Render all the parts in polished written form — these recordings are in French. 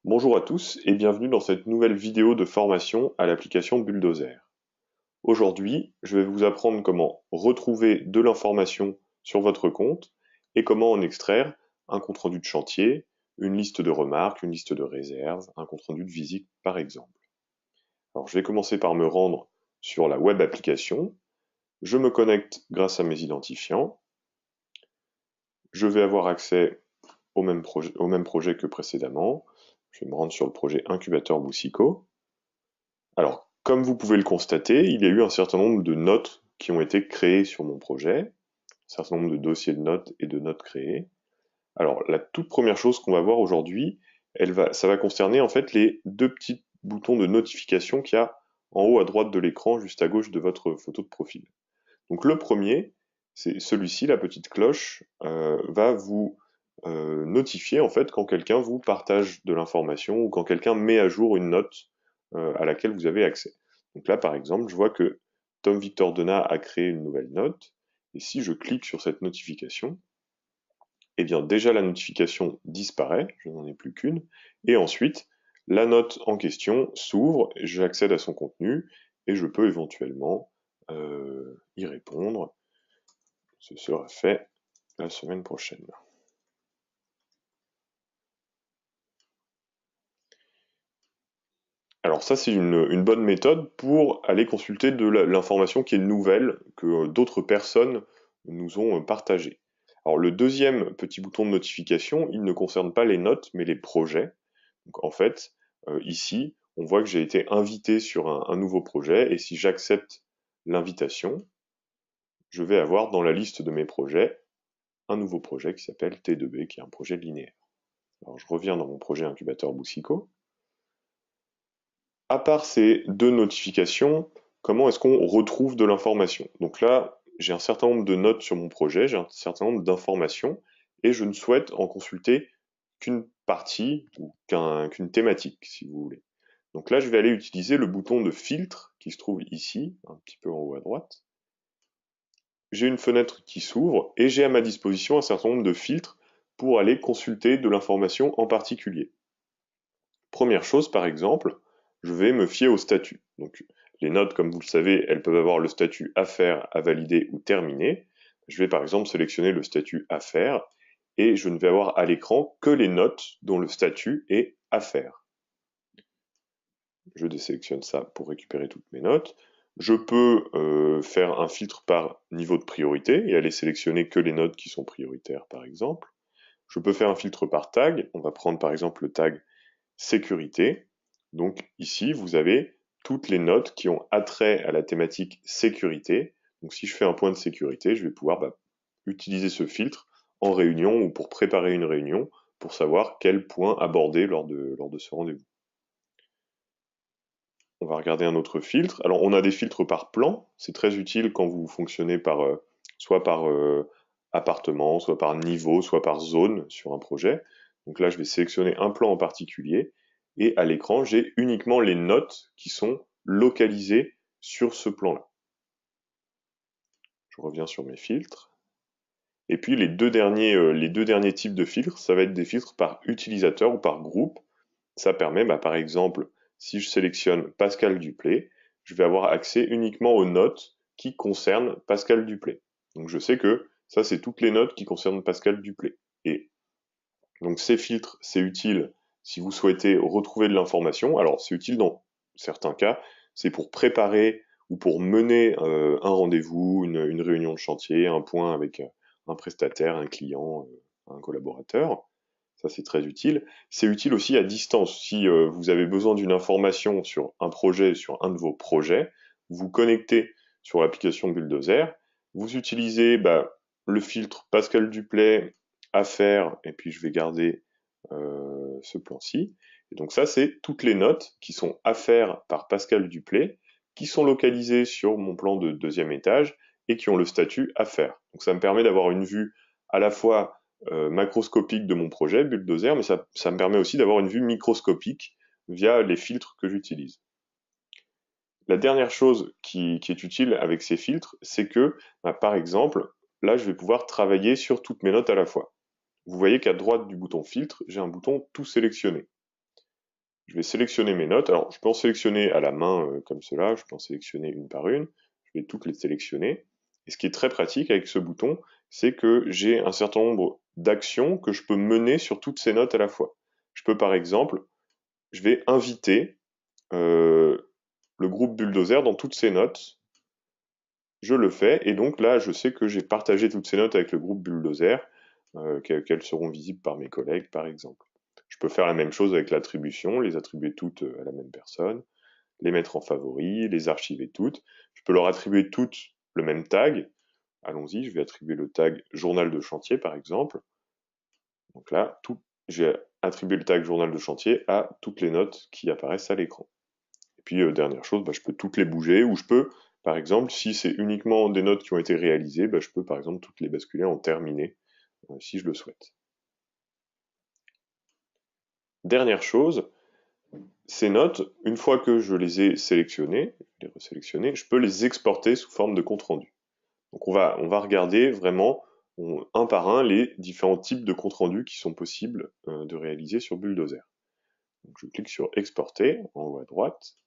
Bonjour à tous et bienvenue dans cette nouvelle vidéo de formation à l'application Bulldozer. Aujourd'hui, je vais vous apprendre comment retrouver de l'information sur votre compte et comment en extraire un compte-rendu de chantier, une liste de remarques, une liste de réserves, un compte-rendu de visite par exemple. Alors je vais commencer par me rendre sur la web application. Je me connecte grâce à mes identifiants. Je vais avoir accès au même projet que précédemment. Je vais me rendre sur le projet Incubateur Boussico. Alors, comme vous pouvez le constater, il y a eu un certain nombre de notes qui ont été créées sur mon projet, un certain nombre de dossiers de notes et de notes créés. Alors, la toute première chose qu'on va voir aujourd'hui, ça va concerner en fait les deux petits boutons de notification qu'il y a en haut à droite de l'écran, juste à gauche de votre photo de profil. Donc le premier, c'est celui-ci, la petite cloche, va vous notifier en fait quand quelqu'un vous partage de l'information ou quand quelqu'un met à jour une note à laquelle vous avez accès. Donc là, par exemple, je vois que Tom Victor Donat a créé une nouvelle note, et si je clique sur cette notification, eh bien déjà la notification disparaît, je n'en ai plus qu'une, et ensuite la note en question s'ouvre, j'accède à son contenu, et je peux éventuellement y répondre. Ce sera fait la semaine prochaine. Alors ça, c'est une bonne méthode pour aller consulter de l'information qui est nouvelle, que d'autres personnes nous ont partagée. Alors le deuxième petit bouton de notification, il ne concerne pas les notes, mais les projets. Donc en fait, ici, on voit que j'ai été invité sur un nouveau projet, et si j'accepte l'invitation, je vais avoir dans la liste de mes projets un nouveau projet qui s'appelle T2B, qui est un projet linéaire. Alors je reviens dans mon projet incubateur Boussico. À part ces deux notifications, comment est-ce qu'on retrouve de l'information? Donc là, j'ai un certain nombre de notes sur mon projet, j'ai un certain nombre d'informations, et je ne souhaite en consulter qu'une partie ou qu'une thématique, si vous voulez. Donc là, je vais aller utiliser le bouton de filtre qui se trouve ici, un petit peu en haut à droite. J'ai une fenêtre qui s'ouvre et j'ai à ma disposition un certain nombre de filtres pour aller consulter de l'information en particulier. Première chose, par exemple, je vais me fier au statut. Donc, les notes, comme vous le savez, elles peuvent avoir le statut à faire, à valider ou terminer. Je vais par exemple sélectionner le statut à faire et je ne vais avoir à l'écran que les notes dont le statut est à faire. Je désélectionne ça pour récupérer toutes mes notes. Je peux faire un filtre par niveau de priorité et aller sélectionner que les notes qui sont prioritaires, par exemple. Je peux faire un filtre par tag. On va prendre par exemple le tag sécurité. Donc ici, vous avez toutes les notes qui ont attrait à la thématique sécurité. Donc si je fais un point de sécurité, je vais pouvoir utiliser ce filtre en réunion ou pour préparer une réunion pour savoir quel point aborder lors de ce rendez-vous. On va regarder un autre filtre. Alors on a des filtres par plan, c'est très utile quand vous fonctionnez soit par appartement, soit par niveau, soit par zone sur un projet. Donc là je vais sélectionner un plan en particulier et à l'écran j'ai uniquement les notes qui sont localisées sur ce plan-là. Je reviens sur mes filtres. Et puis les deux derniers types de filtres, ça va être des filtres par utilisateur ou par groupe. Ça permet, par exemple, si je sélectionne Pascal Duplay, je vais avoir accès uniquement aux notes qui concernent Pascal Duplay. Donc je sais que ça, c'est toutes les notes qui concernent Pascal Duplay. Et donc ces filtres, c'est utile si vous souhaitez retrouver de l'information. Alors c'est utile dans certains cas, c'est pour préparer ou pour mener un rendez-vous, une réunion de chantier, un point avec un prestataire, un client, un collaborateur. Ça, c'est très utile. C'est utile aussi à distance. Si vous avez besoin d'une information sur un projet, sur un de vos projets, vous vous connectez sur l'application Bulldozer, vous utilisez le filtre Pascal Duplay à faire, et puis je vais garder ce plan-ci. Et donc ça, c'est toutes les notes qui sont à faire par Pascal Duplay, qui sont localisées sur mon plan de deuxième étage et qui ont le statut à faire. Donc ça me permet d'avoir une vue à la fois macroscopique de mon projet, Bulldozer, mais ça me permet aussi d'avoir une vue microscopique via les filtres que j'utilise. La dernière chose qui est utile avec ces filtres, c'est que, par exemple, là, je vais pouvoir travailler sur toutes mes notes à la fois. Vous voyez qu'à droite du bouton filtre, j'ai un bouton tout sélectionner. Je vais sélectionner mes notes. Alors, je peux en sélectionner à la main comme cela, je peux en sélectionner une par une. Je vais toutes les sélectionner. Et ce qui est très pratique avec ce bouton, c'est que j'ai un certain nombre d'actions que je peux mener sur toutes ces notes à la fois. Je peux par exemple, je vais inviter le groupe Bulldozer dans toutes ces notes. Je le fais, et donc là, je sais que j'ai partagé toutes ces notes avec le groupe Bulldozer, qu'elles seront visibles par mes collègues, par exemple. Je peux faire la même chose avec l'attribution, les attribuer toutes à la même personne, les mettre en favoris, les archiver toutes. Je peux leur attribuer toutes le même tag. Allons-y, je vais attribuer le tag journal de chantier, par exemple. Donc là, j'ai attribué le tag journal de chantier à toutes les notes qui apparaissent à l'écran. Et puis, dernière chose, je peux toutes les bouger, ou je peux, par exemple, si c'est uniquement des notes qui ont été réalisées, je peux, par exemple, toutes les basculer en terminé, si je le souhaite. Dernière chose, ces notes, une fois que je les ai sélectionnées, les resélectionnées, je peux les exporter sous forme de compte rendu. Donc on va regarder vraiment un par un les différents types de compte rendus qui sont possibles de réaliser sur Bulldozer. Donc je clique sur exporter en haut à droite.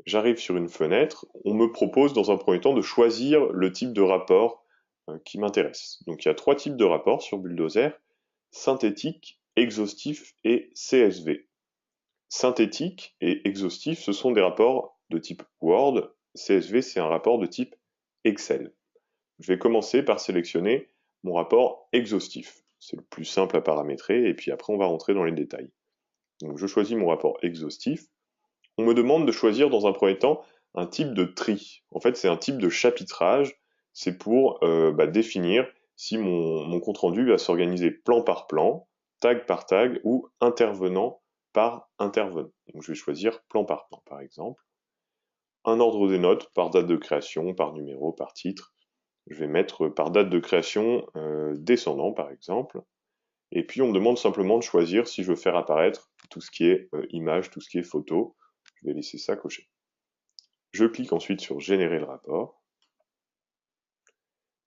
J'arrive sur une fenêtre, on me propose dans un premier temps de choisir le type de rapport qui m'intéresse. Donc il y a 3 types de rapports sur Bulldozer: synthétique, exhaustif et CSV. Synthétique et exhaustif, ce sont des rapports de type Word. CSV, c'est un rapport de type Excel. Je vais commencer par sélectionner mon rapport exhaustif. C'est le plus simple à paramétrer, et puis après on va rentrer dans les détails. Donc je choisis mon rapport exhaustif. On me demande de choisir dans un premier temps un type de tri. En fait, c'est un type de chapitrage. C'est pour définir si mon compte-rendu va s'organiser plan par plan, tag par tag ou intervenant par intervenant. Donc je vais choisir plan par plan, par exemple. Un ordre des notes par date de création, par numéro, par titre. Je vais mettre par date de création descendant, par exemple. Et puis on me demande simplement de choisir si je veux faire apparaître tout ce qui est image, tout ce qui est photo. Je vais laisser ça coché. Je clique ensuite sur générer le rapport.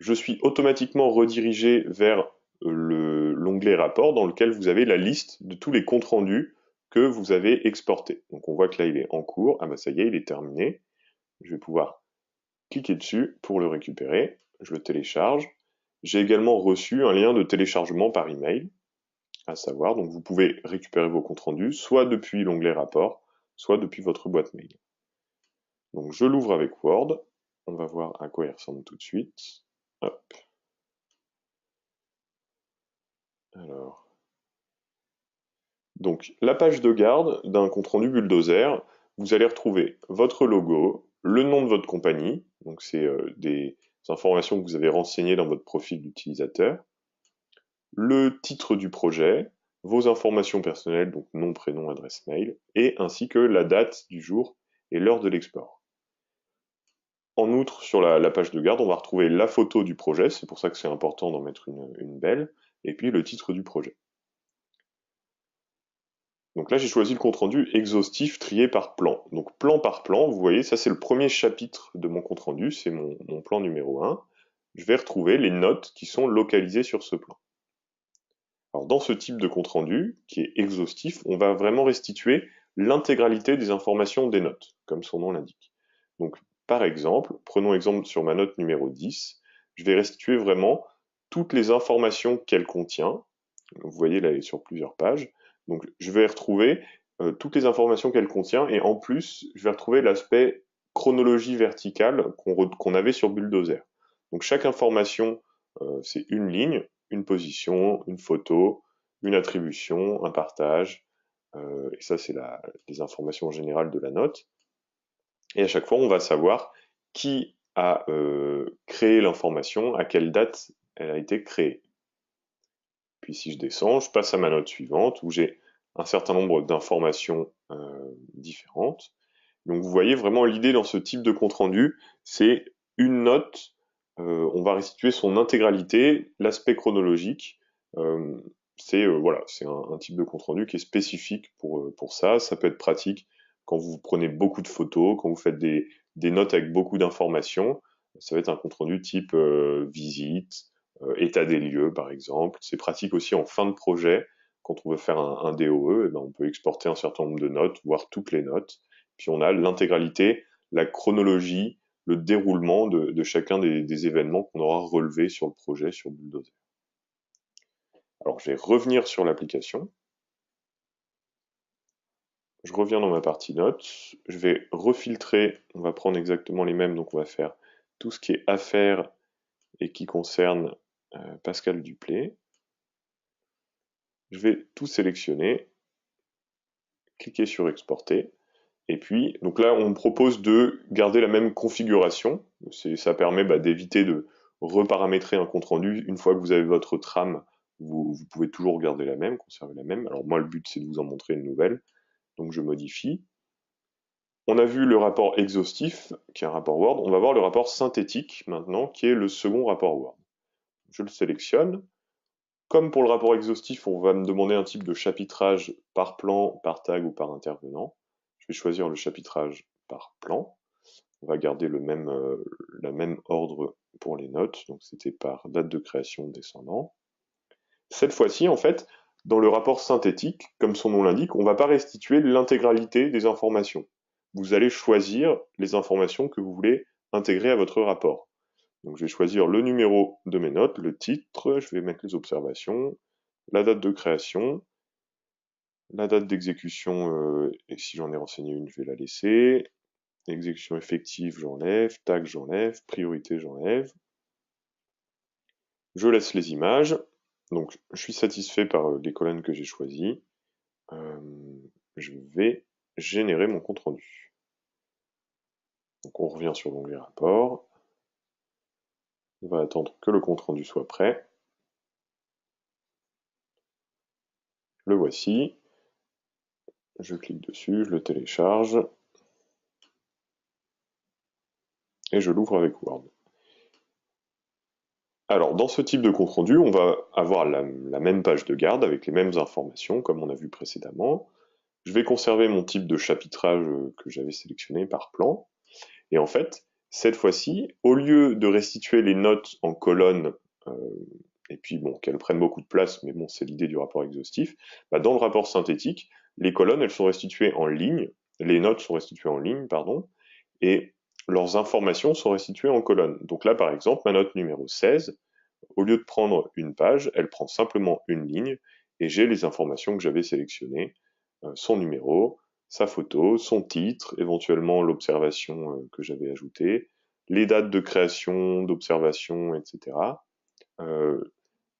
Je suis automatiquement redirigé vers l'onglet rapport dans lequel vous avez la liste de tous les comptes rendus que vous avez exportés. Donc on voit que là il est en cours. Ah ça y est, il est terminé. Je vais pouvoir cliquer dessus pour le récupérer. Je le télécharge. J'ai également reçu un lien de téléchargement par email, à savoir, donc vous pouvez récupérer vos comptes rendus soit depuis l'onglet rapport, soit depuis votre boîte mail. Donc je l'ouvre avec Word. On va voir à quoi il ressemble tout de suite. Hop. Alors. Donc la page de garde d'un compte rendu Bulldozer, vous allez retrouver votre logo, le nom de votre compagnie, donc c'est des informations que vous avez renseignées dans votre profil d'utilisateur, le titre du projet, vos informations personnelles, donc nom, prénom, adresse mail, et ainsi que la date du jour et l'heure de l'export. En outre, sur la page de garde, on va retrouver la photo du projet, c'est pour ça que c'est important d'en mettre une belle, et puis le titre du projet. Donc là, j'ai choisi le compte-rendu exhaustif trié par plan. Donc plan par plan, vous voyez, ça c'est le premier chapitre de mon compte-rendu, c'est mon plan numéro 1. Je vais retrouver les notes qui sont localisées sur ce plan. Alors dans ce type de compte-rendu, qui est exhaustif, on va vraiment restituer l'intégralité des informations des notes, comme son nom l'indique. Donc par exemple, prenons exemple sur ma note numéro 10, je vais restituer vraiment toutes les informations qu'elle contient. Vous voyez là, elle est sur plusieurs pages. Donc je vais retrouver toutes les informations qu'elle contient, et en plus, je vais retrouver l'aspect chronologie verticale qu'on avait sur Bulldozer. Donc chaque information, c'est une ligne, une position, une photo, une attribution, un partage, et ça c'est les informations générales de la note. Et à chaque fois, on va savoir qui a créé l'information, à quelle date elle a été créée. Puis si je descends, je passe à ma note suivante où j'ai un certain nombre d'informations différentes. Donc vous voyez vraiment l'idée dans ce type de compte-rendu, c'est une note, on va restituer son intégralité, l'aspect chronologique. C'est voilà, c'est un type de compte-rendu qui est spécifique pour ça. Ça peut être pratique quand vous prenez beaucoup de photos, quand vous faites des notes avec beaucoup d'informations. Ça va être un compte-rendu type visite, état des lieux par exemple. C'est pratique aussi en fin de projet, quand on veut faire un DOE, eh ben, on peut exporter un certain nombre de notes, voire toutes les notes. Puis on a l'intégralité, la chronologie, le déroulement de chacun des événements qu'on aura relevés sur le projet, sur Bulldozer. Alors je vais revenir sur l'application. Je reviens dans ma partie notes. Je vais refiltrer. On va prendre exactement les mêmes. Donc on va faire tout ce qui est affaires et qui concerne Pascal Duplay. Je vais tout sélectionner, cliquer sur exporter. Et puis, donc là, on me propose de garder la même configuration. Ça permet d'éviter de reparamétrer un compte-rendu. Une fois que vous avez votre trame, vous pouvez toujours garder la même, conserver la même. Alors moi, le but, c'est de vous en montrer une nouvelle. Donc je modifie. On a vu le rapport exhaustif, qui est un rapport Word. On va voir le rapport synthétique, maintenant, qui est le second rapport Word. Je le sélectionne. Comme pour le rapport exhaustif, on va me demander un type de chapitrage par plan, par tag ou par intervenant. Je vais choisir le chapitrage par plan. On va garder le même ordre pour les notes, donc c'était par date de création descendant. Cette fois-ci, en fait, dans le rapport synthétique, comme son nom l'indique, on ne va pas restituer l'intégralité des informations. Vous allez choisir les informations que vous voulez intégrer à votre rapport. Donc je vais choisir le numéro de mes notes, le titre, je vais mettre les observations, la date de création, la date d'exécution, et si j'en ai renseigné une, je vais la laisser, exécution effective, j'enlève, tag, j'enlève, priorité, j'enlève. Je laisse les images, donc je suis satisfait par les colonnes que j'ai choisies. Je vais générer mon compte rendu. Donc on revient sur l'onglet rapport. On va attendre que le compte rendu soit prêt. Le voici. Je clique dessus, je le télécharge. Et je l'ouvre avec Word. Alors, dans ce type de compte rendu, on va avoir la même page de garde avec les mêmes informations, comme on a vu précédemment. Je vais conserver mon type de chapitrage que j'avais sélectionné par plan. Et en fait, cette fois-ci, au lieu de restituer les notes en colonnes, et puis bon, qu'elles prennent beaucoup de place, mais bon, c'est l'idée du rapport exhaustif, dans le rapport synthétique, les colonnes, elles sont restituées en ligne, les notes sont restituées en ligne, pardon, et leurs informations sont restituées en colonnes. Donc là, par exemple, ma note numéro 16, au lieu de prendre une page, elle prend simplement une ligne, et j'ai les informations que j'avais sélectionnées, son numéro, sa photo, son titre, éventuellement l'observation que j'avais ajoutée, les dates de création, d'observation, etc.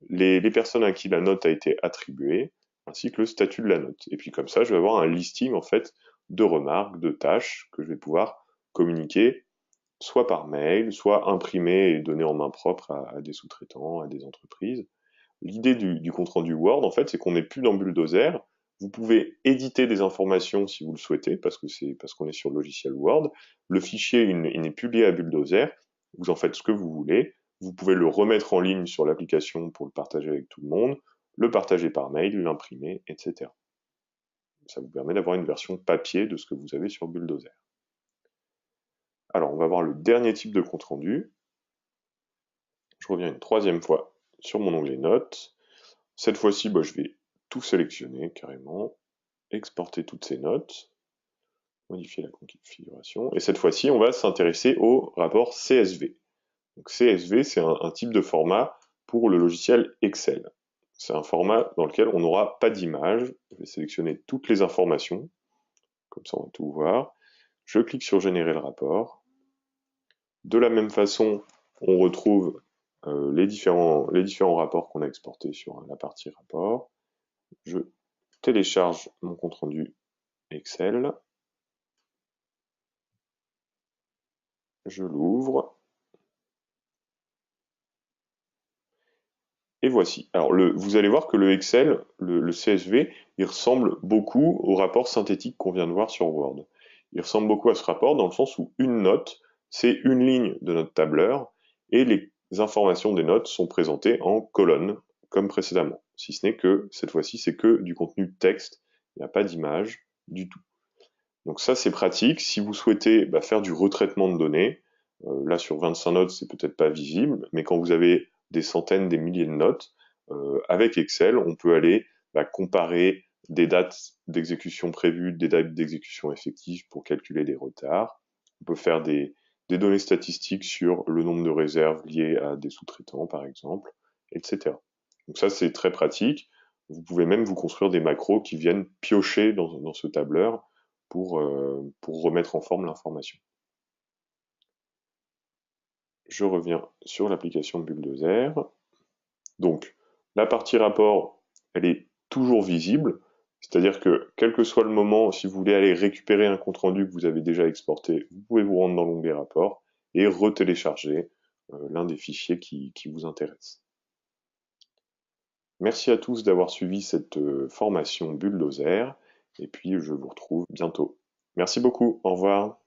Les personnes à qui la note a été attribuée, ainsi que le statut de la note. Et puis comme ça, je vais avoir un listing en fait de remarques, de tâches que je vais pouvoir communiquer soit par mail, soit imprimer et donner en main propre à des sous-traitants, à des entreprises. L'idée du compte-rendu Word, en fait, c'est qu'on n'est plus dans Bulldozer. Vous pouvez éditer des informations si vous le souhaitez, parce qu'on est sur le logiciel Word. Le fichier, il n'est plus lié à Bulldozer. Vous en faites ce que vous voulez. Vous pouvez le remettre en ligne sur l'application pour le partager avec tout le monde, le partager par mail, l'imprimer, etc. Ça vous permet d'avoir une version papier de ce que vous avez sur Bulldozer. Alors, on va voir le dernier type de compte-rendu. Je reviens une troisième fois sur mon onglet Notes. Cette fois-ci, je vais tout sélectionner carrément, exporter toutes ces notes, modifier la configuration, et cette fois-ci, on va s'intéresser au rapport CSV. Donc CSV, c'est un type de format pour le logiciel Excel. C'est un format dans lequel on n'aura pas d'image. Je vais sélectionner toutes les informations, comme ça on va tout voir. Je clique sur générer le rapport. De la même façon, on retrouve les différents rapports qu'on a exportés sur la partie rapport. Je télécharge mon compte-rendu Excel. Je l'ouvre. Et voici. Alors, vous allez voir que le Excel, le CSV, il ressemble beaucoup au rapport synthétique qu'on vient de voir sur Word. Il ressemble beaucoup à ce rapport dans le sens où une note, c'est une ligne de notre tableur, et les informations des notes sont présentées en colonnes, comme précédemment. Si ce n'est que, cette fois-ci, c'est que du contenu texte, il n'y a pas d'image du tout. Donc ça, c'est pratique. Si vous souhaitez faire du retraitement de données, là sur 25 notes, c'est peut-être pas visible, mais quand vous avez des centaines, des milliers de notes, avec Excel, on peut aller va comparer des dates d'exécution prévues, des dates d'exécution effectives pour calculer les retards. On peut faire des données statistiques sur le nombre de réserves liées à des sous-traitants, par exemple, etc. Donc ça, c'est très pratique. Vous pouvez même vous construire des macros qui viennent piocher dans ce tableur pour remettre en forme l'information. Je reviens sur l'application Bulldozer. Donc, la partie rapport, elle est toujours visible, c'est-à-dire que quel que soit le moment, si vous voulez aller récupérer un compte-rendu que vous avez déjà exporté, vous pouvez vous rendre dans l'onglet rapport et retélécharger l'un des fichiers qui vous intéresse. Merci à tous d'avoir suivi cette formation Bulldozer, et puis je vous retrouve bientôt. Merci beaucoup, au revoir.